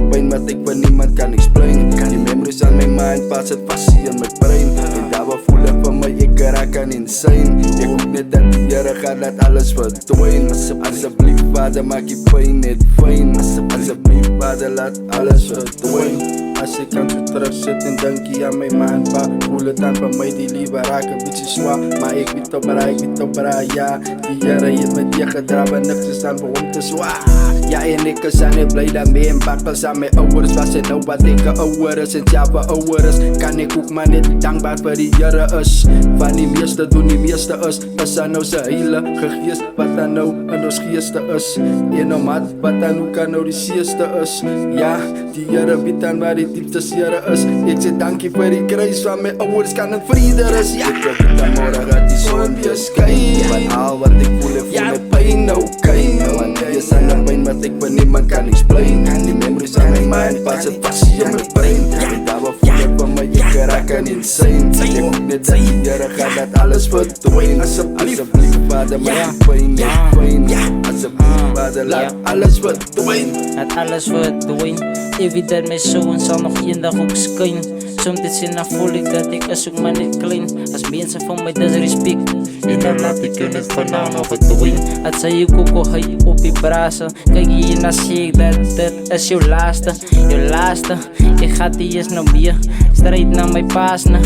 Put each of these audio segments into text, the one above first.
'n pyn wat ek vir niemand kan explain. Die memories aan my mind pas het vas in my brain. En daar waar voel ek van my ek raak aan insane. Ek hoop net dat die Here gaan laat alles verdwyn. Asseblief Vader maak die pyn net fyn. Asseblief Vader laat alles verdwyn. As ek kan so terugsit en dink aan my man pa, voel het aan van my die liewe raak 'n bietjie swaar. Maar ek weet op bra, ja. Die Here het my teëgedra, maar niks is aan vir hom te swaar. Ja, en ek is aan die bly daarmee en bakkels aan my ouers was en nou wat ek 'n ouer is en self 'n ouer is. Kan ek ook maar net dankbaar vir die Here is. Van die meeste doen die meeste is aan nou sy heilige gees wat dan nou in ons geeste is. En om wat dan ook aan nou die seeste is. Ja, die Here weet dan waar die diepste seere is. Ek sê dankie vir die kruis van my ouers kan in vrede rus. Ja, ek weet dat môre gaat die son weer skyn. Van al wat ek voel my pyn nou kyn. Want die is aan 'n pyn wat ek vir niemand kan explain. Die memories aan my mind pas het vas in my brain. En daar waar voel ek van my ek raak aan insane. Ek hoop net dat die Here gaan laat alles verdwyn. Asseblief Vader maak die pyn net fyn. Asseblief Vader laat alles verdwyn. Laat alles verdwyn. Ek weet dat my zoon sal nog eendag ook skyn. Soms en dan voel ek dat ek is ook maar net klein. As mense van my disrespect en dan laat ek jou net vanavond verdwyn. Het sê jy koko hy op die brase. Kyk hier en sê ek dat dit is jou laaste. Jou laaste, ek gaat die is nou weer. Strijd na my paas na.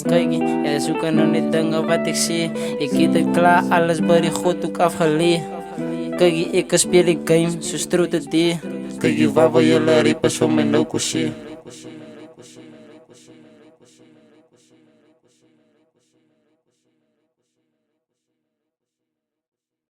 Kyk hier, jy soek nou net dinge wat ek sê. Ek het het klaar, alles by die God ook afgelee. Kyk hier, ek speel die game, so stroot het die. Kyk hier, waar wil jy laat riep is vir my nou ko sê.